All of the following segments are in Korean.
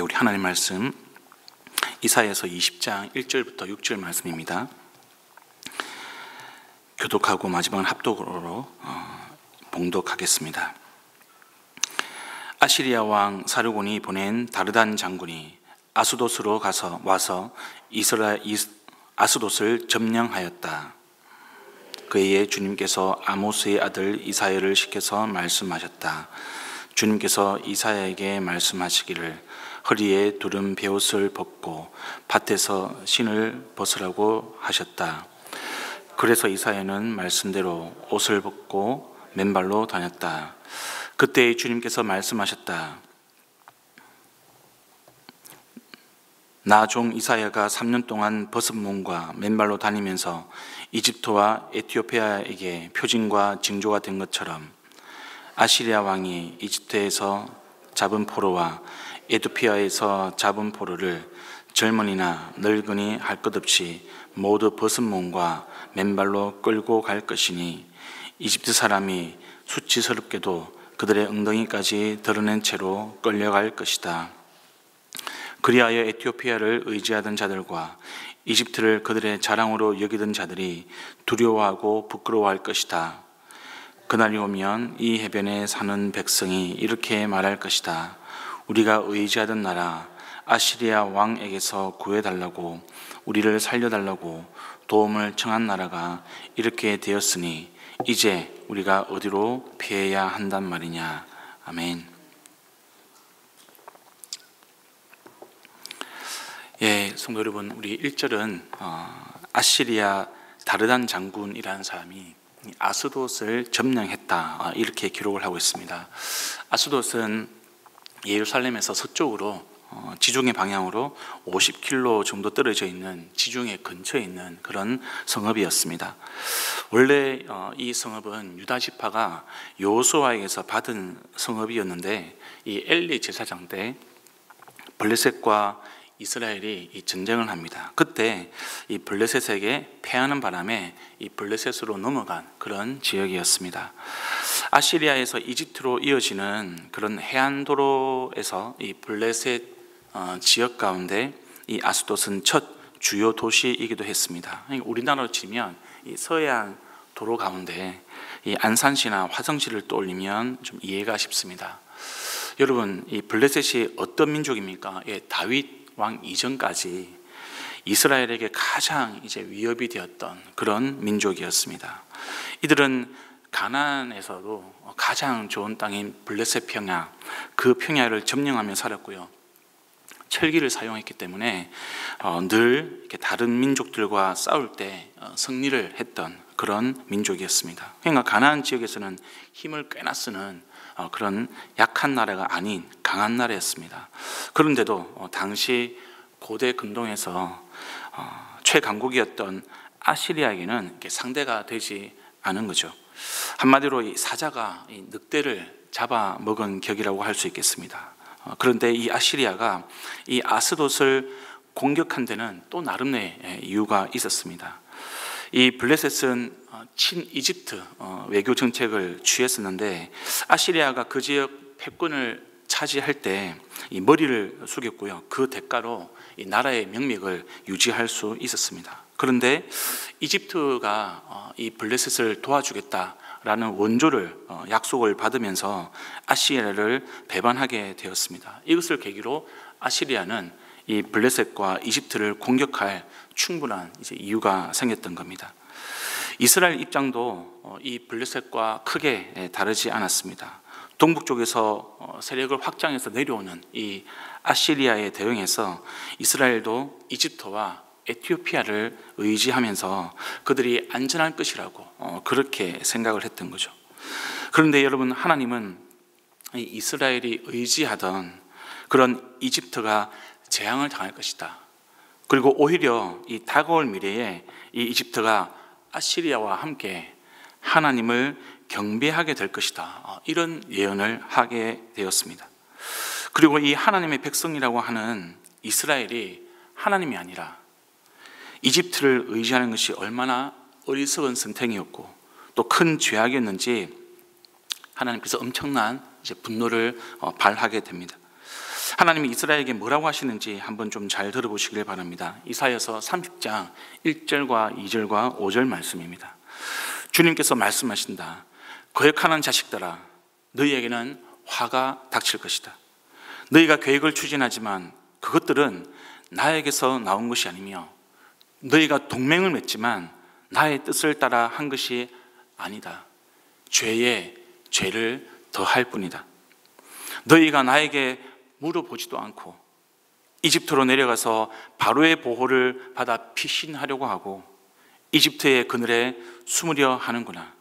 우리 하나님 말씀 이사야서 20장 1절부터 6절 말씀입니다. 교독하고 마지막은 합독으로 봉독하겠습니다. 아시리아 왕 사르곤이 보낸 다르단 장군이 아스돗으로 와서 아스돗을 점령하였다. 그에 주님께서 아모스의 아들 이사야를 시켜서 말씀하셨다. 주님께서 이사야에게 말씀하시기를 허리에 두른 베옷을 벗고 밭에서 신을 벗으라고 하셨다. 그래서 이사야는 말씀대로 옷을 벗고 맨발로 다녔다. 그때 주님께서 말씀하셨다. 나 종 이사야가 3년 동안 벗은 몸과 맨발로 다니면서 이집트와 에티오피아에게 표징과 징조가 된 것처럼 아시리아 왕이 이집트에서 잡은 포로와 에티오피아에서 잡은 포로를 젊은이나 늙은이 할 것 없이 모두 벗은 몸과 맨발로 끌고 갈 것이니 이집트 사람이 수치스럽게도 그들의 엉덩이까지 드러낸 채로 끌려갈 것이다. 그리하여 에티오피아를 의지하던 자들과 이집트를 그들의 자랑으로 여기던 자들이 두려워하고 부끄러워할 것이다. 그날이 오면 이 해변에 사는 백성이 이렇게 말할 것이다. 우리가 의지하던 나라 아시리아 왕에게서 구해달라고, 우리를 살려달라고 도움을 청한 나라가 이렇게 되었으니 이제 우리가 어디로 피해야 한단 말이냐. 아멘. 성도 여러분, 우리 1절은 아시리아 다르단 장군이라는 사람이 아스돗을 점령했다, 이렇게 기록을 하고 있습니다. 아스돗은 예루살렘에서 서쪽으로 지중해 방향으로 50km 정도 떨어져 있는 지중해 근처에 있는 그런 성읍이었습니다. 원래 이 성읍은 유다 지파가 여호수아에게서 받은 성읍이었는데, 이 엘리 제사장 때 블레셋과 이스라엘이 이 전쟁을 합니다. 그때 이 블레셋에게 패하는 바람에 이 블레셋으로 넘어간 그런 지역이었습니다. 아시리아에서 이집트로 이어지는 그런 해안도로에서 이 블레셋 지역 가운데 이 아스돗은 첫 주요 도시이기도 했습니다. 우리나라로 치면 이 서해안 도로 가운데 이 안산시나 화성시를 떠올리면 좀 이해가 쉽습니다. 여러분, 이 블레셋이 어떤 민족입니까? 다윗 왕 이전까지 이스라엘에게 가장 위협이 되었던 그런 민족이었습니다. 이들은 가나안에서도 가장 좋은 땅인 블레셋 평야, 그 평야를 점령하며 살았고요. 철기를 사용했기 때문에 늘 이렇게 다른 민족들과 싸울 때 승리를 했던 그런 민족이었습니다. 그러니까 가나안 지역에서는 힘을 꽤나 쓰는 그런 약한 나라가 아닌 강한 나라였습니다. 그런데도 당시 고대 근동에서 최강국이었던 아시리아에게는 상대가 되지 않은 거죠. 한마디로 이 사자가 이 늑대를 잡아먹은 격이라고 할 수 있겠습니다. 그런데 이 아시리아가 이 아스돗을 공격한 데는 또 나름의 이유가 있었습니다. 이 블레셋은 친이집트 외교 정책을 취했었는데, 아시리아가 그 지역 패권을 차지할 때 이 머리를 숙였고요. 그 대가로 이 나라의 명맥을 유지할 수 있었습니다. 그런데 이집트가 이 블레셋을 도와주겠다라는 원조를 약속을 받으면서 아시리아를 배반하게 되었습니다. 이것을 계기로 아시리아는 이 블레셋과 이집트를 공격할 충분한 이유가 생겼던 겁니다. 이스라엘 입장도 이 블레셋과 크게 다르지 않았습니다. 동북 쪽에서 세력을 확장해서 내려오는 이 아시리아에 대응해서 이스라엘도 이집트와 에티오피아를 의지하면서 그들이 안전할 것이라고 그렇게 생각을 했던 거죠. 그런데 여러분, 하나님은 이스라엘이 의지하던 그런 이집트가 재앙을 당할 것이다. 그리고 오히려 이 다가올 미래에 이 이집트가 아시리아와 함께 하나님을 경배하게 될 것이다, 이런 예언을 하게 되었습니다. 그리고 이 하나님의 백성이라고 하는 이스라엘이 하나님이 아니라 이집트를 의지하는 것이 얼마나 어리석은 선택이었고 또 큰 죄악이었는지 하나님께서 엄청난 분노를 발하게 됩니다. 하나님이 이스라엘에게 뭐라고 하시는지 한번 좀 잘 들어보시길 바랍니다. 이사야서 30장 1절과 2절과 5절 말씀입니다. 주님께서 말씀하신다. 거역하는 자식들아, 너희에게는 화가 닥칠 것이다. 너희가 계획을 추진하지만 그것들은 나에게서 나온 것이 아니며, 너희가 동맹을 맺지만 나의 뜻을 따라 한 것이 아니다. 죄에 죄를 더할 뿐이다. 너희가 나에게 물어보지도 않고 이집트로 내려가서 바로의 보호를 받아 피신하려고 하고 이집트의 그늘에 숨으려 하는구나.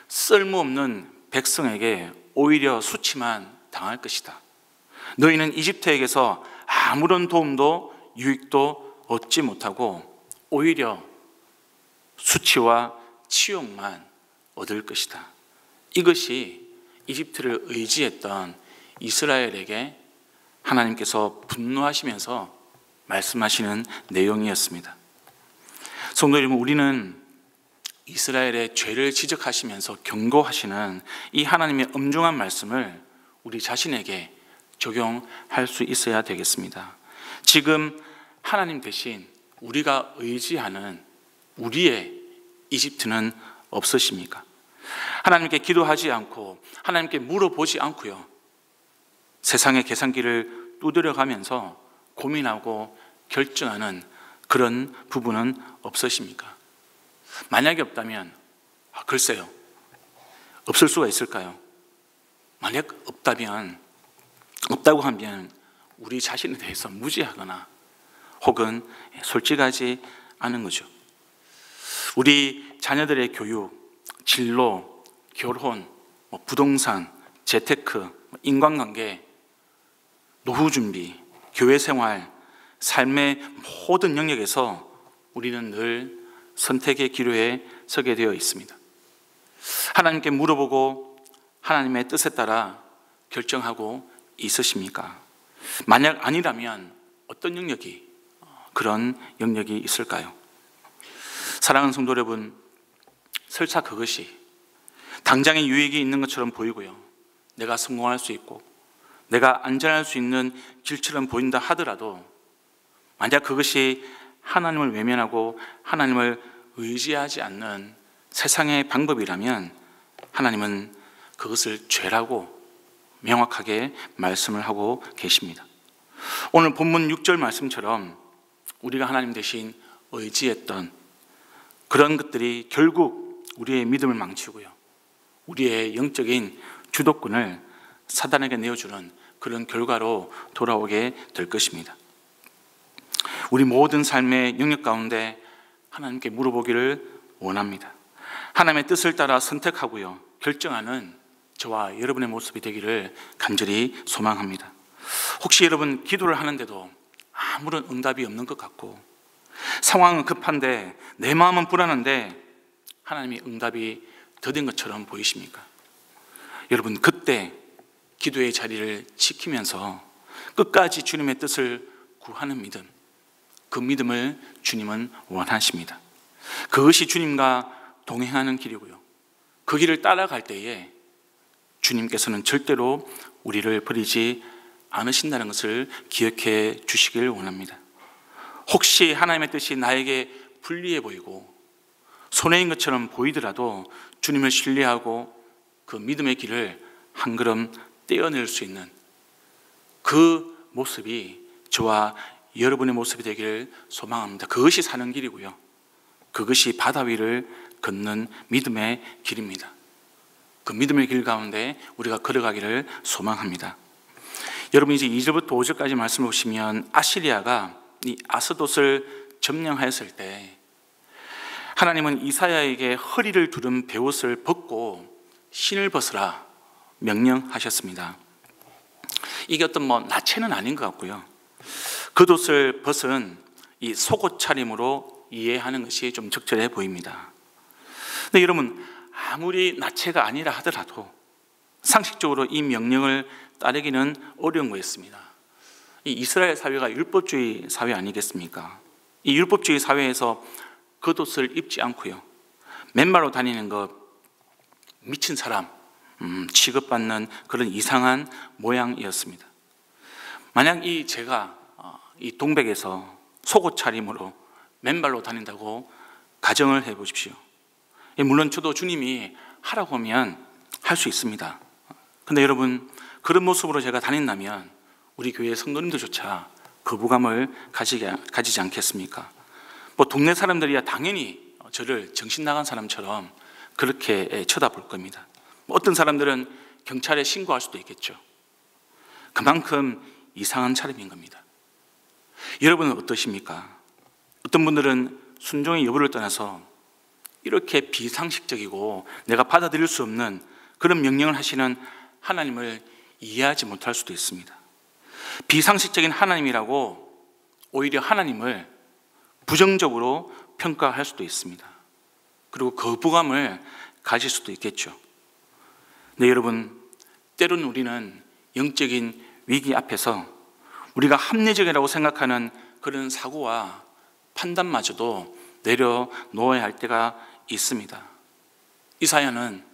쓸모없는 백성에게 오히려 수치만 당할 것이다. 너희는 이집트에게서 아무런 도움도 유익도 얻지 못하고 오히려 수치와 치욕만 얻을 것이다. 이것이 이집트를 의지했던 이스라엘에게 하나님께서 분노하시면서 말씀하시는 내용이었습니다. 성도 여러분, 우리는 이스라엘의 죄를 지적하시면서 경고하시는 이 하나님의 엄중한 말씀을 우리 자신에게 적용할 수 있어야 되겠습니다. 지금 하나님 대신 우리가 의지하는 우리의 이집트는 없으십니까? 하나님께 기도하지 않고 하나님께 물어보지 않고요, 세상의 계산기를 두드려가면서 고민하고 결정하는 그런 부분은 없으십니까? 만약에 없다면 글쎄요, 없을 수가 있을까요? 만약 없다고 하면 우리 자신에 대해서 무지하거나 혹은 솔직하지 않은 거죠. 우리 자녀들의 교육, 진로, 결혼, 부동산, 재테크, 인간관계, 노후 준비, 교회 생활, 삶의 모든 영역에서 우리는 늘 선택의 기로에 서게 되어 있습니다. 하나님께 물어보고 하나님의 뜻에 따라 결정하고 있으십니까? 만약 아니라면 어떤 영역이, 그런 영역이 있을까요? 사랑하는 성도 여러분, 설사 그것이 당장의 유익이 있는 것처럼 보이고요, 내가 성공할 수 있고 내가 안전할 수 있는 길처럼 보인다 하더라도, 만약 그것이 하나님을 외면하고 하나님을 의지하지 않는 세상의 방법이라면 하나님은 그것을 죄라고 명확하게 말씀을 하고 계십니다. 오늘 본문 6절 말씀처럼 우리가 하나님 대신 의지했던 그런 것들이 결국 우리의 믿음을 망치고요, 우리의 영적인 주도권을 사단에게 내어주는 그런 결과로 돌아오게 될 것입니다. 우리 모든 삶의 영역 가운데 하나님께 물어보기를 원합니다. 하나님의 뜻을 따라 선택하고요, 결정하는 저와 여러분의 모습이 되기를 간절히 소망합니다. 혹시 여러분 기도를 하는데도 아무런 응답이 없는 것 같고 상황은 급한데 내 마음은 불안한데 하나님이 응답이 더딘 것처럼 보이십니까? 여러분, 그때 기도의 자리를 지키면서 끝까지 주님의 뜻을 구하는 믿음, 그 믿음을 주님은 원하십니다. 그것이 주님과 동행하는 길이고요, 그 길을 따라갈 때에 주님께서는 절대로 우리를 버리지 않으신다는 것을 기억해 주시길 원합니다. 혹시 하나님의 뜻이 나에게 불리해 보이고 손해인 것처럼 보이더라도 주님을 신뢰하고 그 믿음의 길을 한 걸음 떼어낼 수 있는 그 모습이 저와 여러분의 모습이 되기를 소망합니다. 그것이 사는 길이고요, 그것이 바다 위를 걷는 믿음의 길입니다. 그 믿음의 길 가운데 우리가 걸어가기를 소망합니다. 여러분, 이제 2절부터 5절까지 말씀을 보시면 아시리아가 이 아스돗을 점령하였을 때 하나님은 이사야에게 허리를 두른 베옷을 벗고 신을 벗으라 명령하셨습니다. 이게 어떤 나체는 아닌 것 같고요, 그 돛을 벗은 이 속옷 차림으로 이해하는 것이 좀 적절해 보입니다. 근데 여러분, 아무리 나체가 아니라 하더라도 상식적으로 이 명령을 따르기는 어려운 거였습니다. 이 이스라엘 사회가 율법주의 사회 아니겠습니까? 이 율법주의 사회에서 겉옷을 입지 않고요, 맨발로 다니는 것 미친 사람 취급받는 그런 이상한 모양이었습니다. 만약 제가 이 동백에서 속옷 차림으로 맨발로 다닌다고 가정을 해보십시오. 물론 저도 주님이 하라고 하면 할 수 있습니다. 근데 여러분, 그런 모습으로 제가 다닌다면 우리 교회 성도님들조차 거부감을 가지지 않겠습니까? 동네 사람들이야 당연히 저를 정신 나간 사람처럼 그렇게 쳐다볼 겁니다. 어떤 사람들은 경찰에 신고할 수도 있겠죠. 그만큼 이상한 차림인 겁니다. 여러분은 어떠십니까? 어떤 분들은 순종의 여부를 떠나서 이렇게 비상식적이고 내가 받아들일 수 없는 그런 명령을 하시는 하나님을 이해하지 못할 수도 있습니다. 비상식적인 하나님이라고 오히려 하나님을 부정적으로 평가할 수도 있습니다. 그리고 거부감을 가질 수도 있겠죠. 네, 여러분, 때로는 우리는 영적인 위기 앞에서 우리가 합리적이라고 생각하는 그런 사고와 판단마저도 내려놓아야 할 때가 있습니다. 이사야는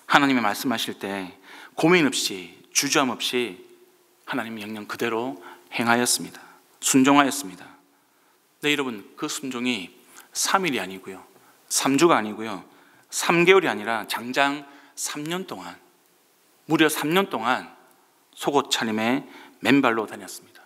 하나님이 말씀하실 때 고민 없이 주저함 없이 하나님의 명령 그대로 행하였습니다. 순종하였습니다. 네, 여러분, 그 순종이 3일이 아니고요, 3주가 아니고요, 3개월이 아니라 장장 3년 동안, 무려 3년 동안 속옷 차림에 맨발로 다녔습니다.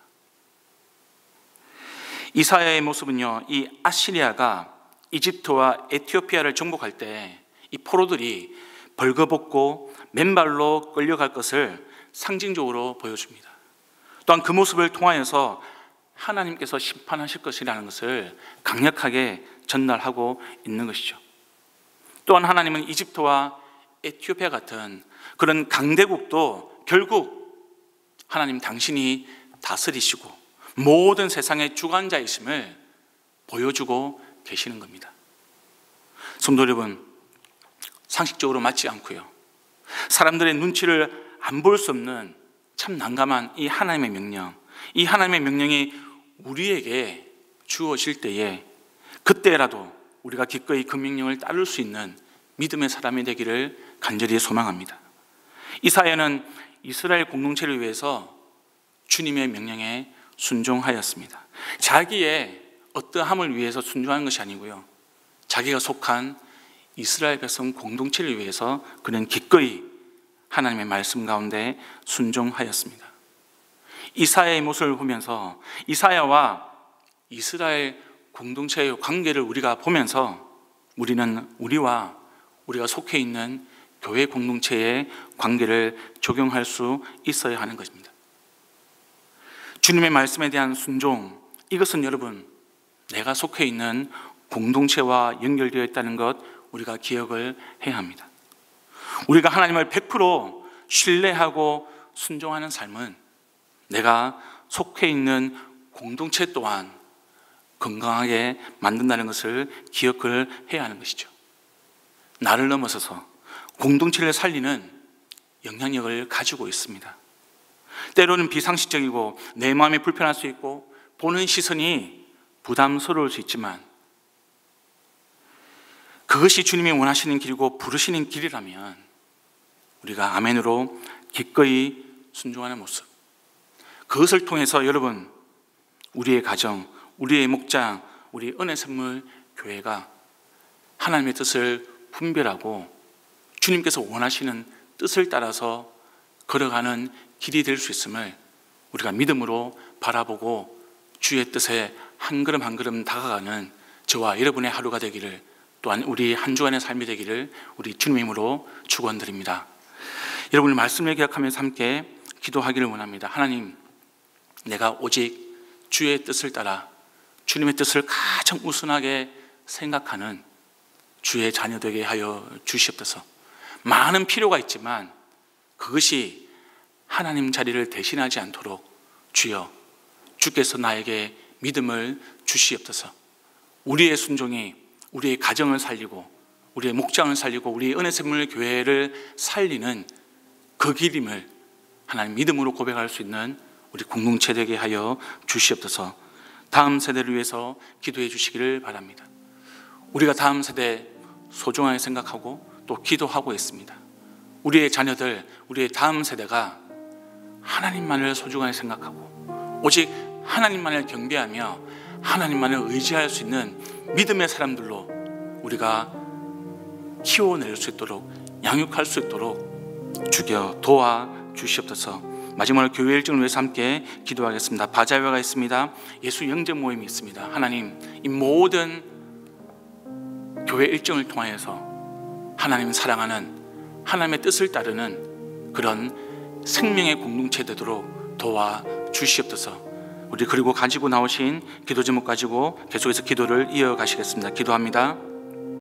이사야의 모습은요, 이 아시리아가 이집트와 에티오피아를 정복할 때 이 포로들이 벌거벗고 맨발로 끌려갈 것을 상징적으로 보여줍니다. 또한 그 모습을 통하여서 하나님께서 심판하실 것이라는 것을 강력하게 전달하고 있는 것이죠. 또한 하나님은 이집트와 에티오피아 같은 그런 강대국도 결국 하나님 당신이 다스리시고 모든 세상의 주관자이심을 보여주고 계시는 겁니다. 성도 여러분, 상식적으로 맞지 않고요, 사람들의 눈치를 안 볼 수 없는 참 난감한 이 하나님의 명령, 이 하나님의 명령이 우리에게 주어질 때에 그때라도 우리가 기꺼이 그 명령을 따를 수 있는 믿음의 사람이 되기를 간절히 소망합니다. 이사야는 이스라엘 공동체를 위해서 주님의 명령에 순종하였습니다. 자기의 어떠함을 위해서 순종하는 것이 아니고요, 자기가 속한 이스라엘 백성 공동체를 위해서 그는 기꺼이 하나님의 말씀 가운데 순종하였습니다. 이사야의 모습을 보면서 이사야와 이스라엘 공동체의 관계를 우리가 보면서 우리는 우리가 속해 있는 교회 공동체의 관계를 적용할 수 있어야 하는 것입니다. 주님의 말씀에 대한 순종, 이것은 여러분, 내가 속해 있는 공동체와 연결되어 있다는 것 우리가 기억을 해야 합니다. 우리가 하나님을 100% 신뢰하고 순종하는 삶은 내가 속해 있는 공동체 또한 건강하게 만든다는 것을 기억을 해야 하는 것이죠. 나를 넘어서서 공동체를 살리는 영향력을 가지고 있습니다. 때로는 비상식적이고 내 마음이 불편할 수 있고 보는 시선이 부담스러울 수 있지만 그것이 주님이 원하시는 길이고 부르시는 길이라면 우리가 아멘으로 기꺼이 순종하는 모습, 그것을 통해서 여러분, 우리의 가정, 우리의 목장, 우리 은혜선물 교회가 하나님의 뜻을 분별하고 주님께서 원하시는 뜻을 따라서 걸어가는 길이 될 수 있음을 우리가 믿음으로 바라보고 주의 뜻에 한 걸음 한 걸음 다가가는 저와 여러분의 하루가 되기를, 또한 우리 한 주간의 삶이 되기를 우리 주님의 이름으로 축원드립니다. 여러분의 말씀을 기억하면서 함께 기도하기를 원합니다. 하나님, 내가 오직 주의 뜻을 따라 주님의 뜻을 가장 우선하게 생각하는 주의 자녀 되게 하여 주시옵소서. 많은 필요가 있지만 그것이 하나님 자리를 대신하지 않도록 주여, 주께서 나에게 믿음을 주시옵소서. 우리의 순종이 우리의 가정을 살리고 우리의 목장을 살리고 우리의 은혜샘물 교회를 살리는 그 길임을 하나님 믿음으로 고백할 수 있는 우리 공동체 되게 하여 주시옵소서. 다음 세대를 위해서 기도해 주시기를 바랍니다. 우리가 다음 세대 소중하게 생각하고 또 기도하고 있습니다. 우리의 자녀들, 우리의 다음 세대가 하나님만을 소중하게 생각하고 오직 하나님만을 경배하며 하나님만을 의지할 수 있는 믿음의 사람들로 우리가 키워낼 수 있도록, 양육할 수 있도록 주여 도와 주시옵소서. 마지막으로 교회 일정을 위해서 함께 기도하겠습니다. 바자회가 있습니다. 예수 영접 모임이 있습니다. 하나님, 이 모든 교회 일정을 통하여서 하나님 사랑하는, 하나님의 뜻을 따르는 그런 생명의 공동체 되도록 도와 주시옵소서. 우리 그리고 가지고 나오신 기도 제목 가지고 계속해서 기도를 이어가시겠습니다. 기도합니다.